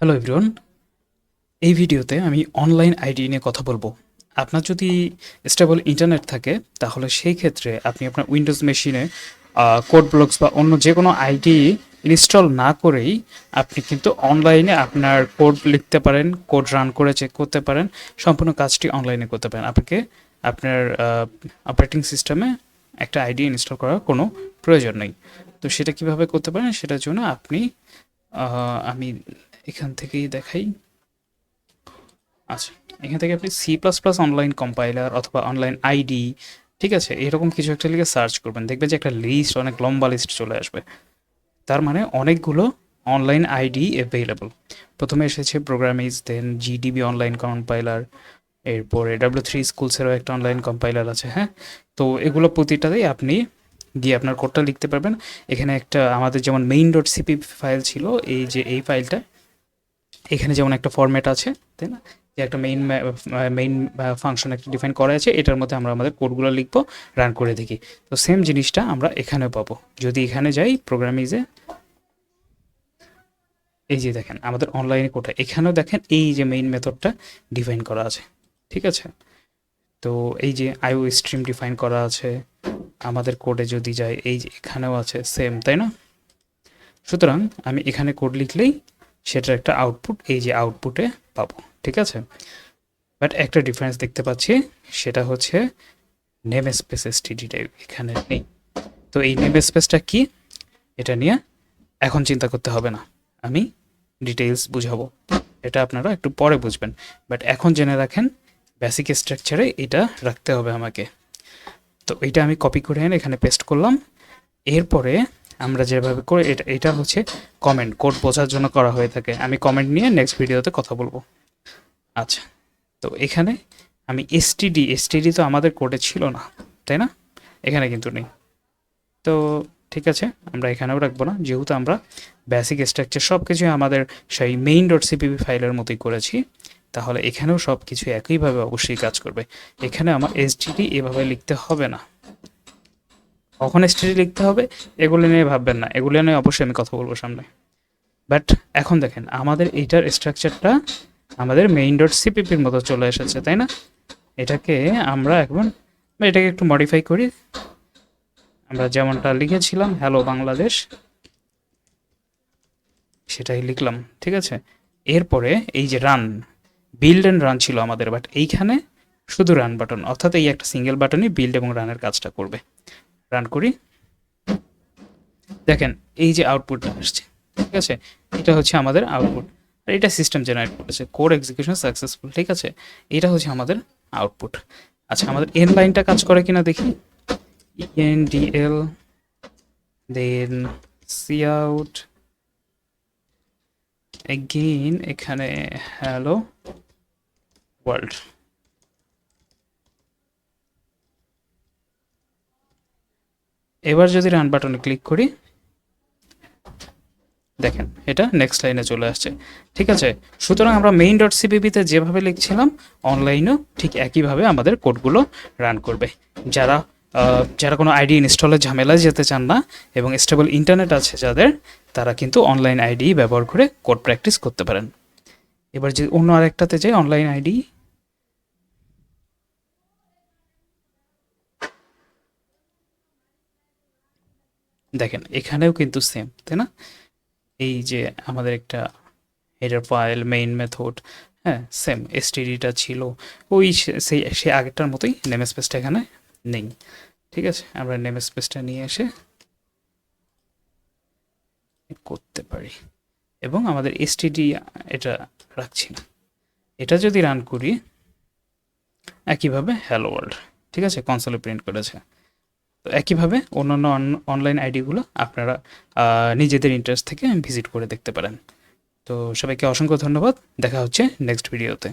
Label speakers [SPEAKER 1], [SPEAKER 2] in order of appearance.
[SPEAKER 1] Hello everyone, এই ভিডিওতে আমি অনলাইন আইডি নিয়ে কথা বলবো। আপনার যদি স্টেবল ইন্টারনেট থাকে তাহলে সেই ক্ষেত্রে আপনি আপনার উইন্ডোজ মেশিনে কোড ব্লকস বা অন্য যে কোনো আইডি ইনস্টল না করেই আপনি কিন্তু অনলাইনে আপনার কোড লিখতে পারেন, কোড রান করে চেক করতে পারেন, সম্পূর্ণ কাজটি অনলাইনে করতে পারেন। আপনাকে আপনার অপারেটিং সিস্টেমে একটা আইডি ইনস্টল করার কোনো প্রয়োজন নেই। তো সেটা কিভাবে করতে পারেন সেটার জন্য আপনি আমি এখান থেকেই দেখাই। আচ্ছা, এখান থেকে আপনি C plus plus online compiler অথবা অনলাইন আইডি, ঠিক আছে, এরকম কিছু একটা লিখে সার্চ করবেন, দেখবেন যে একটা লিস্ট, অনেক লম্বা লিস্ট চলে আসবে। তার মানে অনেকগুলো অনলাইন আইডি অ্যাভেলেবল। প্রথমে এসেছে প্রোগ্রামিজ, দেন জিডিবি অনলাইন কম্পাইলার, এরপরে ডাব্লিউ3 স্কুলসেরও একটা অনলাইন কম্পাইলার আছে। হ্যাঁ, তো এগুলো প্রতিটাতেই আপনি গিয়ে আপনার কোডটা লিখতে পারবেন। এখানে একটা আমাদের যেমন মেইন ডট সিপি ফাইল ছিল, এই যে এই ফাইলটা, এখানে যেমন একটা ফরম্যাট আছে, তাই না, যে একটা মেইন ফাংশন একটা ডিফাইন করা আছে, এটার মধ্যে আমরা আমাদের কোডগুলো লিখবো, রান করে দেখি। তো সেম জিনিসটা আমরা এখানেও পাবো। যদি এখানে যাই প্রোগ্রামিজে, এই যে দেখেন আমাদের অনলাইনে কোডটা, এখানেও দেখেন এই যে মেইন মেথডটা ডিফাইন করা আছে, ঠিক আছে। তো এই যে আইও স্ট্রিম ডিফাইন করা আছে আমাদের কোডে। যদি যাই এই যে এখানেও আছে সেম, তাই না। সুতরাং আমি এখানে কোড লিখলেই সেটার একটা আউটপুট এই যে আউটপুটে পাবো, ঠিক আছে। বাট একটা ডিফারেন্স দেখতে পাচ্ছি, সেটা হচ্ছে নেম স্পেস এসটিডিটা এখানে নেই। তো এই নেম স্পেসটা কি, এটা নিয়ে এখন চিন্তা করতে হবে না, আমি ডিটেইলস বুঝাবো, এটা আপনারা একটু পরে বুঝবেন। বাট এখন জেনে রাখেন বেসিক স্ট্রাকচারে এটা রাখতে হবে আমাকে। তো এটা আমি কপি করে এনে এখানে পেস্ট করলাম। এরপরে আমরা যেভাবে করে এটা হচ্ছে কমেন্ট, কোড বোঝার জন্য করা হয়ে থাকে। আমি কমেন্ট নিয়ে নেক্সট ভিডিওতে কথা বলবো। আচ্ছা, তো এখানে আমি এসটিডি তো আমাদের কোডে ছিল না, তাই না, এখানে কিন্তু নেই। তো ঠিক আছে, আমরা এখানেও রাখবো না, যেহেতু আমরা বেসিক স্ট্রাকচার সব কিছু আমাদের সেই মেইন ডট সিপিপি ফাইলের মতোই করেছি, তাহলে এখানেও সব কিছু একইভাবে অবশ্যই কাজ করবে। এখানে আমার এসটিডি এভাবে লিখতে হবে না। কখন এসটিডি লিখতে হবে এগুলো নিয়ে ভাববেন না, এগুলো নিয়ে অবশ্যই আমি কথা বলবো সামনে। বাট এখন দেখেন আমাদের এইটার স্ট্রাকচারটা আমাদের মেইন ডট সিপিপির মতো চলে এসেছে, তাই না। এটাকে আমরা এখন এটাকে একটু মডিফাই করি। আমরা যেমনটা লিখেছিলাম হ্যালো বাংলাদেশ, সেটাই লিখলাম, ঠিক আছে। এরপরে এই যে রান, বিল্ড অ্যান্ড রান ছিল আমাদের, বাট এইখানে শুধু রান বাটন, অর্থাৎ এই একটা সিঙ্গেল বাটনই বিল্ড এবং রানের কাজটা করবে। রান করি, দেখেন এই যে আউটপুটটা আসছে, ঠিক আছে, এটা হচ্ছে আমাদের আউটপুট। আর এটা সিস্টেম জেনারেট করেছে, কোড এক্সিকিউশন সাকসেসফুল, ঠিক আছে, এটা হচ্ছে আমাদের আউটপুট। আচ্ছা, আমাদের এন লাইনটা কাজ করে কিনা দেখি। ENDL, দেন সি আউট, এগেইন এখানে হ্যালো ওয়ার্ল্ড। এবার যদি রান বাটনে ক্লিক করি, দেখেন এটা নেক্সট লাইনে চলে আসছে, ঠিক আছে। সুতরাং আমরা মেইন ডট সিপিপিতে যেভাবে লিখছিলাম অনলাইনেও ঠিক একইভাবে আমাদের কোডগুলো রান করবে। যারা যারা কোনো আইডি ইনস্টলের ঝামেলায় যেতে চান না এবং স্টেবল ইন্টারনেট আছে যাদের, তারা কিন্তু অনলাইন আইডি ব্যবহার করে কোড প্র্যাকটিস করতে পারেন। এবার যদি অন্য আরেকটাতে যাই, অনলাইন আইডি, দেখেন এখানেও কিন্তু সেম, তাই না। এই যে আমাদের একটা হেডার ফাইল, মেইন মেথড, হ্যাঁ সেম এসটিডিটা ছিল, ওই সেই আগেরটার মতোই। নেম স্পেসটা এখানে নেই, ঠিক আছে। আমরা নেম স্পেসটা নিয়ে এসে করতে পারি এবং আমাদের এসটিডি এটা রাখছি না। এটা যদি রান করি একইভাবে হ্যালো ওয়ার্ল্ড, ঠিক আছে, কনসোলে প্রিন্ট করেছে। তো একইভাবে অন্যান্য অনলাইন আইডিগুলো আপনারা নিজেদের ইন্টারেস্ট থেকে ভিজিট করে দেখতে পারেন। তো সবাইকে অসংখ্য ধন্যবাদ, দেখা হচ্ছে নেক্সট ভিডিওতে।